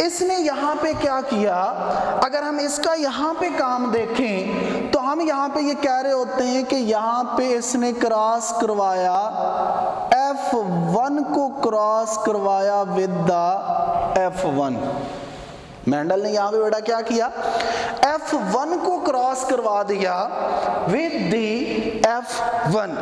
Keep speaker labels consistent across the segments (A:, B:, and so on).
A: इसने यहाँ पे क्या किया, अगर हम इसका यहाँ पे काम देखें तो हम यहाँ पे ये कह रहे होते हैं कि यहाँ पे इसने क्रॉस करवाया F1 को क्रॉस करवाया विद द F1। मेंडल ने यहाँ पे बेटा क्या किया, F1 को क्रॉस करवा दिया विद दी F1।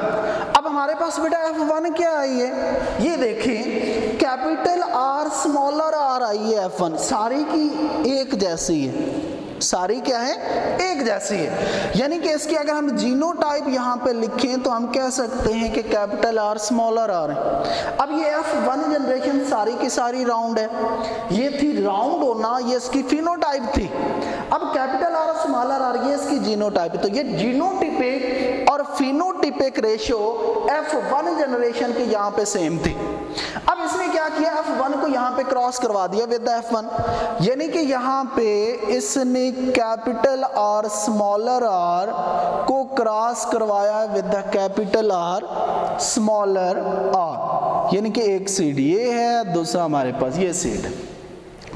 A: अब हमारे पास बेटा F1 क्या आई है, ये देखें कैपिटल R स्मॉलर R आई है F1, सारी की एक जैसी है, सारी क्या है, एक जैसी है। यानी कि इसकी अगर हम जीनोटाइप यहाँ पे लिखें तो हम कह सकते हैं कि कैपिटल R स्मॉलर R है। अब ये F1 जनरेशन सारी की सारी राउंड है, ये थी राउंड होना, ये इसकी फिनोटाइप थी। अब कैपिटल R स्मॉलर R ये इसकी जीनोटाइप, तो ये जीनोटिपिक और फिनोटिपिक रेशियो F1 जनरेशन के यहाँ पे सेम थी। अब इसने क्या किया, F1 को यहाँ पे क्रॉस करवा दिया विद द F1, यानी कि यहाँ पे इसने कैपिटल R स्मॉलर R को क्रॉस करवाया with the capital R smaller R, यानी कि एक सीड ये है, दूसरा हमारे पास ये seed,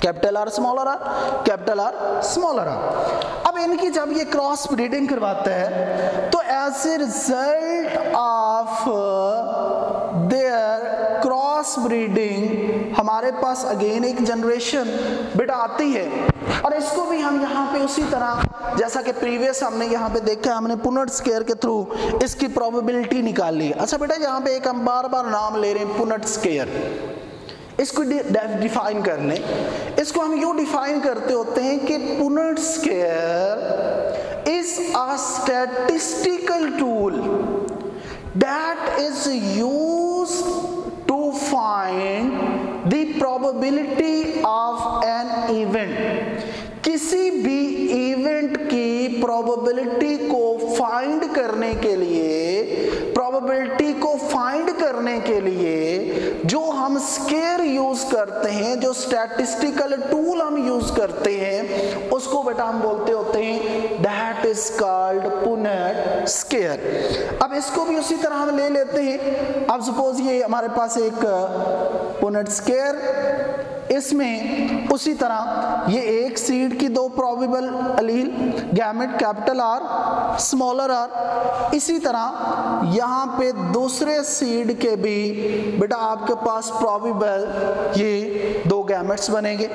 A: capital R smaller R, capital R smaller R। अब इनकी जब ये क्रॉस ब्रीडिंग करवाता है तो as a result of their cross breeding हमारे पास अगेन एक जनरेशन बेटा आती है, और इसको भी हम यहाँ पे उसी तरह जैसा कि प्रीवियस हमने यहाँ पे देखा, हमने पुनेट स्क्वायर के थ्रू इसकी प्रोबेबिलिटी निकाली। अच्छा बेटा यहाँ पे एक हम बार बार नाम ले रहे हैं पुनेट स्क्वायर, इसको डिफाइन कर लें। इसको हम यूं डिफाइन करते होते हैं कि Punnett square is a statistical tool that is used to find the probability of an event. किसी भी इवेंट की प्रोबेबिलिटी को फाइंड करने के लिए, प्रोबेबिलिटी को फाइंड करने के लिए जो हम स्क्वायर यूज करते हैं, जो स्टैटिस्टिकल टूल हम यूज करते हैं, उसको बेटा हम बोलते होते हैं that is called Punnett square. अब इसको भी उसी तरह हम ले लेते हैं। अब सपोज ये हमारे पास एक पुनेट स्क्वायर, इसमें उसी तरह ये एक सीड की दो probable allele gamete capital R smaller R, इसी तरह यहाँ पे दूसरे सीड के भी बेटा आपके पास प्रोबेबल ये दो गैमेट्स बनेंगे।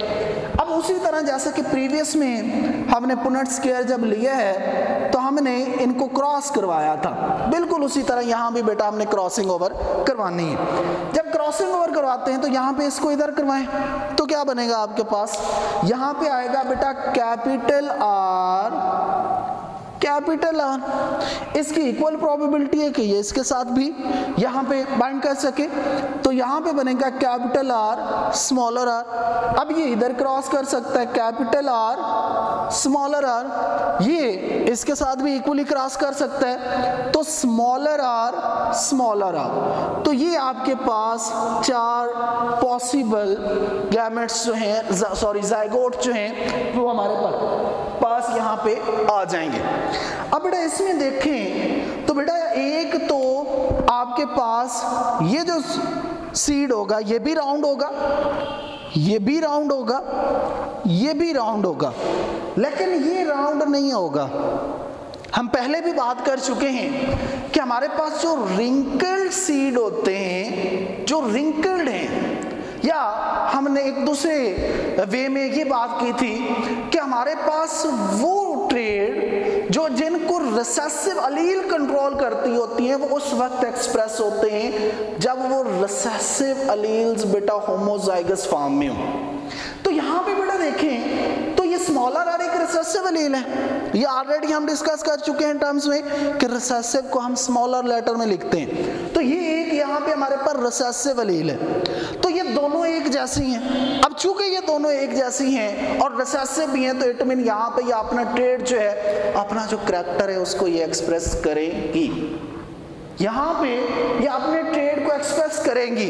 A: अब उसी तरह जैसे कि प्रीवियस में हमने पुनेट स्क्वायर जब लिया है तो हमने इनको क्रॉस करवाया था, बिल्कुल उसी तरह यहाँ भी बेटा हमने क्रॉसिंग ओवर करवानी है। जब क्रॉसिंग ओवर करवाते हैं तो यहाँ पे इसको इधर करवाएं तो क्या बनेगा आपके पास, यहाँ पे आएगा बेटा कैपिटल R, इसकी इक्वल प्रोबेबिलिटी है कि ये इसके साथ भी यहाँ पे बाइंड कर सके, तो यहाँ पे बनेगा कैपिटल R स्मॉलर R। अब ये इधर क्रॉस कर सकता है कैपिटल R स्मॉलर R, ये इसके साथ भी इक्वली क्रॉस कर सकता है, तो स्मॉलर R स्मॉलर R। तो ये आपके पास चार पॉसिबल गैमेट्स जो हैं, सॉरी जाइगोट जो हैं, वो हमारे पास यहाँ पे आ जाएंगे। अब बेटा इसमें देखें तो बेटा एक तो आपके पास ये जो सीड होगा ये भी राउंड होगा, ये भी राउंड होगा, ये भी राउंड होगा, लेकिन ये राउंड नहीं होगा। हम पहले भी बात कर चुके हैं कि हमारे पास जो रिंकल्ड सीड होते हैं, जो रिंकल्ड हैं, या हमने एक दूसरे वे में ये बात की थी कि हमारे पास वो ट्रेड जो जिनको रिसेसिव अलील कंट्रोल करती होती हैं वो उस वक्त एक्सप्रेस होते हैं जब वो रिसेसिव अलील्स बेटा होमोजाइगस फॉर्म में हो। तो यहाँ पे बेटा देखें तो ये स्मॉलर आर एक रिसेसिव अलील है, ये ऑलरेडी हम डिस्कस कर चुके हैं टर्म्स में कि रिसेसिव को हम स्मॉलर लेटर में लिखते हैं, तो ये एक यहाँ पे हमारे पर रिसेसिव अलील है। तो ये दोनों एक जैसी हैं। अब चूंकि ये दोनों एक जैसी हैं और रिसेसिव भी हैं तो इट मीन यहाँ पे ये अपना ट्रेड जो है, अपना जो करैक्टर है उसको ये एक्सप्रेस करेगी, यहाँ पे ये अपने ट्रेड को एक्सप्रेस करेंगी।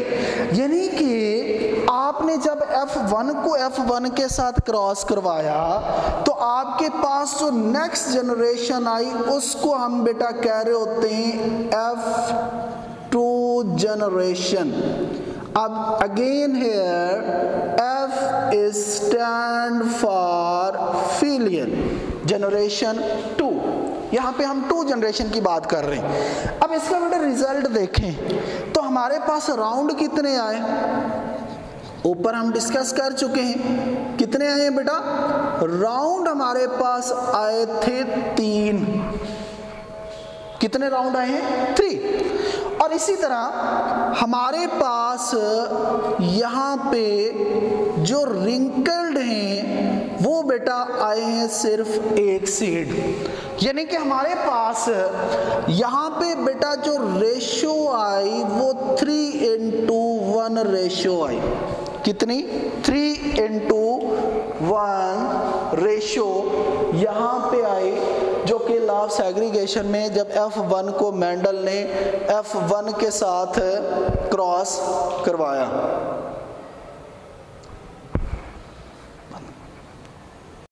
A: यानी कि आपने जब F1 को F1 के साथ क्रॉस करवाया तो आपके पास जो नेक्स्ट जनरेशन आई उसको हम बेटा कह रहे होते हैं F2 जनरेशन। अब again here F is stand for filial generation 2। यहाँ पे हम 2 जनरेशन की बात कर रहे हैं। अब इसका बेटा रिजल्ट देखें तो हमारे पास राउंड कितने आए, ऊपर हम डिस्कस कर चुके हैं। कितने आए हैं बेटा? राउंड हमारे पास आए थे 3। कितने राउंड आए हैं? 3। और इसी तरह हमारे पास यहाँ पे जो रिंकल्ड हैं वो बेटा आए हैं सिर्फ 1 सीड। यानी कि हमारे पास यहाँ पे बेटा जो रेशो आई वो 3:1 रेशो आई। कितनी? 3:1 रेशो यहाँ पे आई, जो कि लॉ ऑफ सेग्रीगेशन में जब F1 को मेंडल ने F1 के साथ क्रॉस करवाया।